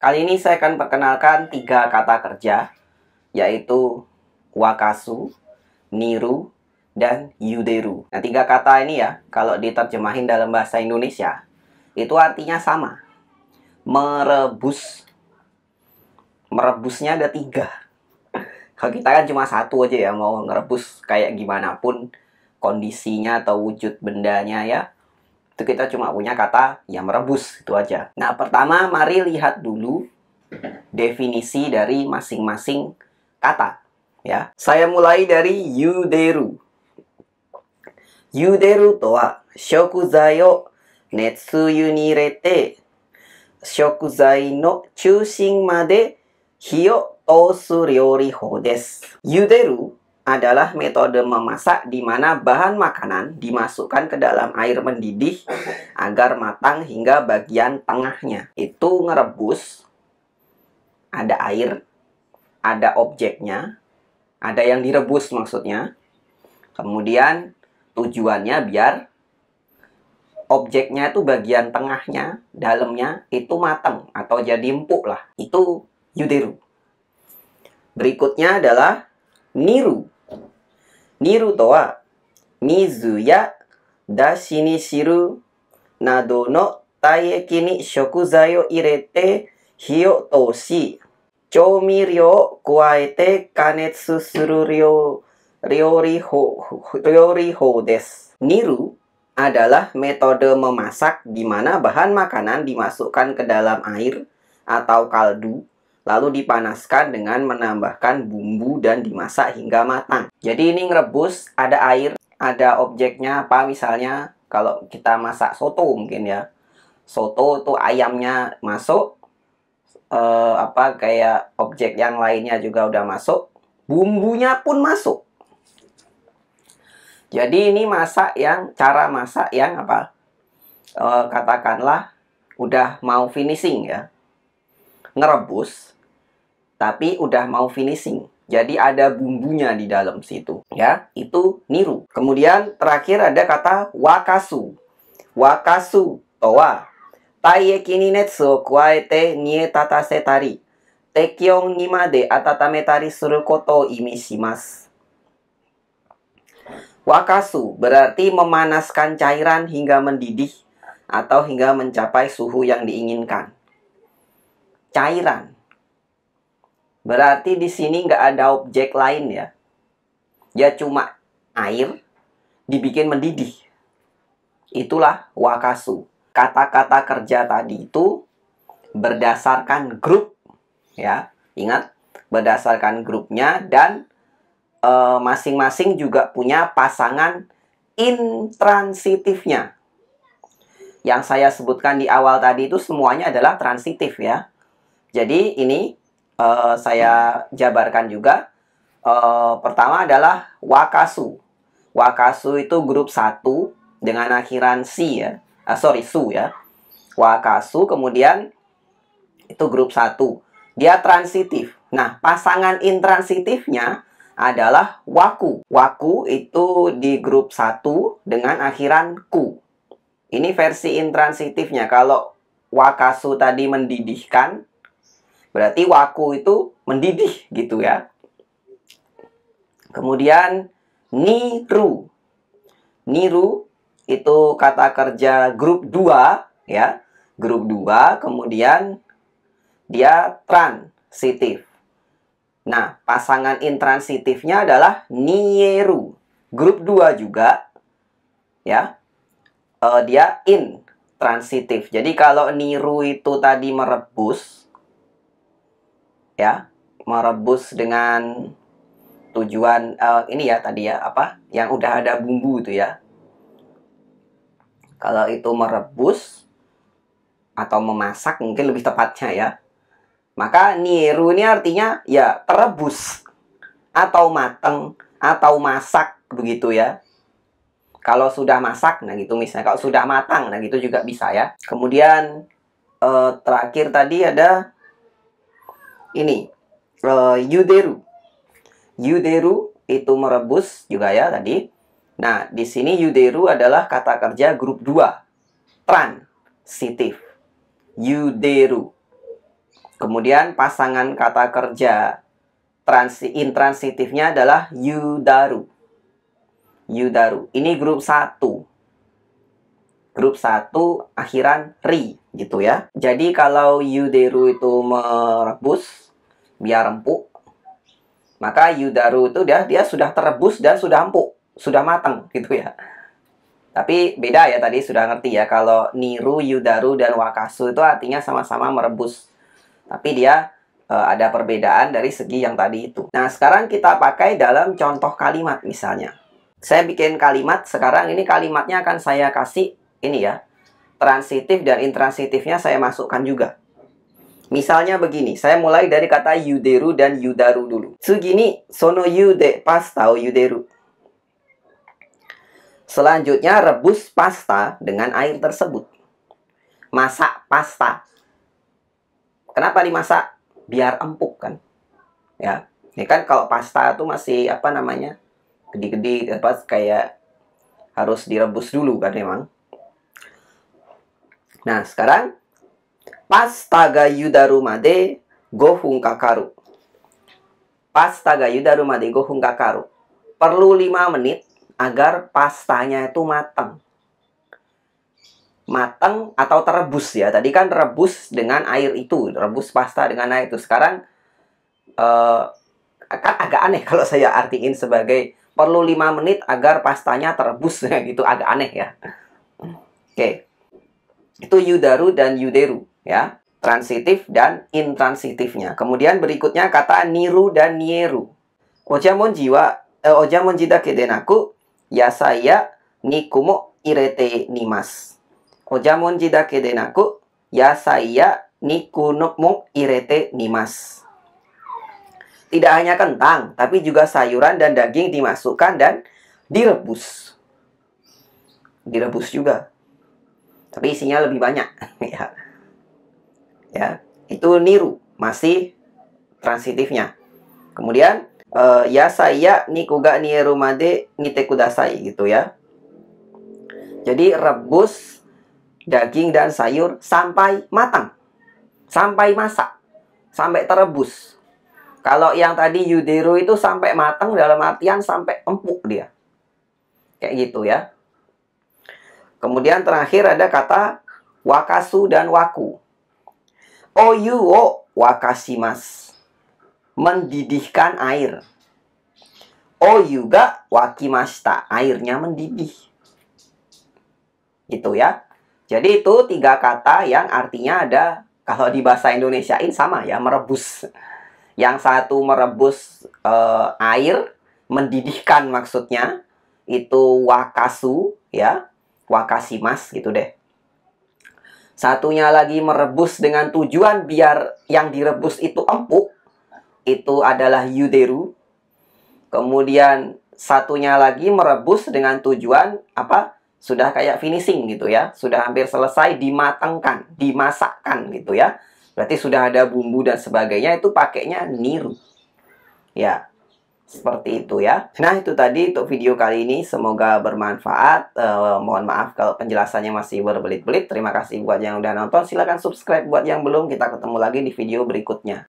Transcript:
Kali ini saya akan perkenalkan 3 kata kerja, yaitu wakasu, niru, dan yuderu. Nah, 3 kata ini ya, kalau diterjemahin dalam bahasa Indonesia, itu artinya sama. Merebus. Merebusnya ada 3. Kalau kita kan cuma 1 aja ya, mau ngerebus kayak gimana pun kondisinya atau wujud bendanya ya. Itu kita cuma punya kata yang merebus, itu aja. Nah, pertama mari lihat dulu definisi dari masing-masing kata ya. Saya mulai dari yuderu. Yuderu to wa shokuzai o netsuyu ni irete shokuzai no chushin made hi o tosu ryori hou desu. Yuderu adalah metode memasak di mana bahan makanan dimasukkan ke dalam air mendidih agar matang hingga bagian tengahnya. Itu ngerebus, ada air, ada objeknya, ada yang direbus maksudnya. Kemudian tujuannya biar objeknya itu bagian tengahnya, dalamnya itu matang atau jadi empuk lah. Itu yuderu. Berikutnya adalah niru. Niru to wa mizu ya dashi ni shiru nado no taieki ni shokuzai o irete hi o toshi choumiryo o kuaete kanetsu suru ryori hou desu. Niru adalah metode memasak di mana bahan makanan dimasukkan ke dalam air atau kaldu, lalu dipanaskan dengan menambahkan bumbu dan dimasak hingga matang. Jadi ini ngerebus, ada air, ada objeknya apa, misalnya kalau kita masak soto mungkin ya. Soto itu ayamnya masuk, kayak objek yang lainnya juga udah masuk, bumbunya pun masuk. Jadi ini cara masak yang apa? Katakanlah udah mau finishing ya. Ngerebus tapi udah mau finishing. Jadi ada bumbunya di dalam situ ya. Itu niru. Kemudian terakhir ada kata wakasu. Wakasu to wa taieki ni netsu o kuaete nie tatase tari tekion ni made atatame tari suru koto o imi shimasu. Wakasu berarti memanaskan cairan hingga mendidih atau hingga mencapai suhu yang diinginkan. Cairan. Berarti di sini nggak ada objek lain ya. Ya cuma air dibikin mendidih. Itulah wakasu. Kata-kata kerja tadi itu berdasarkan grup ya. Ingat, berdasarkan grupnya dan masing-masing juga punya pasangan intransitifnya. Yang saya sebutkan di awal tadi itu semuanya adalah transitif ya. Jadi ini saya jabarkan juga. Pertama adalah wakasu. Wakasu itu grup 1 dengan akhiran si ya. Su ya. Wakasu kemudian itu grup 1. Dia transitif. Nah, pasangan intransitifnya adalah waku. Waku itu di grup 1 dengan akhiran ku. Ini versi intransitifnya. Kalau wakasu tadi mendidihkan, berarti waku itu mendidih gitu ya. Kemudian niru. Niru itu kata kerja grup 2 ya. Grup 2 kemudian dia transitif. Nah, pasangan intransitifnya adalah nieru. Grup 2 juga ya. Dia intransitif. Jadi kalau niru itu tadi merebus ya, merebus dengan tujuan ini ya tadi ya, apa? Yang udah ada bumbu itu ya. Kalau itu merebus atau memasak mungkin lebih tepatnya ya. Maka niru ini artinya ya terebus atau mateng atau masak begitu ya. Kalau sudah masak, nah gitu misalnya. Kalau sudah matang, nah gitu juga bisa ya. Kemudian terakhir tadi ada ini yuderu. Yuderu itu merebus juga ya tadi. Nah, di sini yuderu adalah kata kerja grup 2. Transitif. Yuderu. Kemudian pasangan kata kerja intransitifnya adalah yudaru. Yudaru. Ini grup 1. Grup 1 akhiran ri gitu ya. Jadi kalau yuderu itu merebus biar empuk, maka yudaru itu dia sudah terebus dan sudah empuk, sudah matang gitu ya. Tapi beda ya, tadi sudah ngerti ya, kalau niru, yudaru, dan wakasu itu artinya sama-sama merebus. Tapi dia ada perbedaan dari segi yang tadi itu. Nah, sekarang kita pakai dalam contoh kalimat misalnya. Saya bikin kalimat, sekarang ini kalimatnya akan saya kasih ini ya. Transitif dan intransitifnya saya masukkan juga. Misalnya begini, saya mulai dari kata yuderu dan yudaru dulu. Tsugini, sono yude pasta o yuderu. Selanjutnya rebus pasta dengan air tersebut. Masak pasta. Kenapa dimasak? Biar empuk kan. Ya, ini kan kalau pasta itu masih apa namanya? Gede-gede, apa kayak harus direbus dulu kan memang. Nah, sekarang pasta ga yudaru made 5 分 kakaru. Pasta ga yudaru made 5 分 kakaru. Perlu 5 menit agar pastanya itu matang. Matang atau terebus ya. Tadi kan rebus dengan air itu, rebus pasta dengan air itu. Sekarang kan agak aneh kalau saya artiin sebagai perlu 5 menit agar pastanya terebus gitu, agak aneh ya. Oke. Itu yudaru dan yuderu ya. Transitif dan intransitifnya. Kemudian berikutnya kata niru dan nieru. Ojamonji dake de naku yasai niku mo irete nimasu. Ojamonji dake de naku yasai niku mo irete nimasu. Tidak hanya kentang, tapi juga sayuran dan daging dimasukkan dan direbus. Direbus juga. Tapi isinya lebih banyak. Ya, itu niru, masih transitifnya. Kemudian yasai niku ga nieru made nite kudasai gitu ya. Jadi rebus daging dan sayur sampai matang. Sampai masak. Sampai terebus. Kalau yang tadi yuderu itu sampai matang dalam artian sampai empuk dia. Kayak gitu ya. Kemudian terakhir ada kata wakasu dan waku. Oyu o wakashimasu. Mendidihkan air. Oyu ga wakimashita. Airnya mendidih. Gitu ya. Jadi itu 3 kata yang artinya ada, kalau di bahasa Indonesiain sama ya, merebus. Yang satu merebus air, mendidihkan maksudnya, itu wakasu ya, wakashimasu gitu deh. Satunya lagi merebus dengan tujuan biar yang direbus itu empuk, itu adalah yuderu. Kemudian satunya lagi merebus dengan tujuan apa? Sudah kayak finishing gitu ya, sudah hampir selesai, dimatangkan, dimasakkan gitu ya. Berarti sudah ada bumbu dan sebagainya, itu pakainya niru. Ya, seperti itu ya. Nah, itu tadi untuk video kali ini. Semoga bermanfaat. Mohon maaf kalau penjelasannya masih berbelit-belit. Terima kasih buat yang udah nonton. Silahkan subscribe buat yang belum. Kita ketemu lagi di video berikutnya.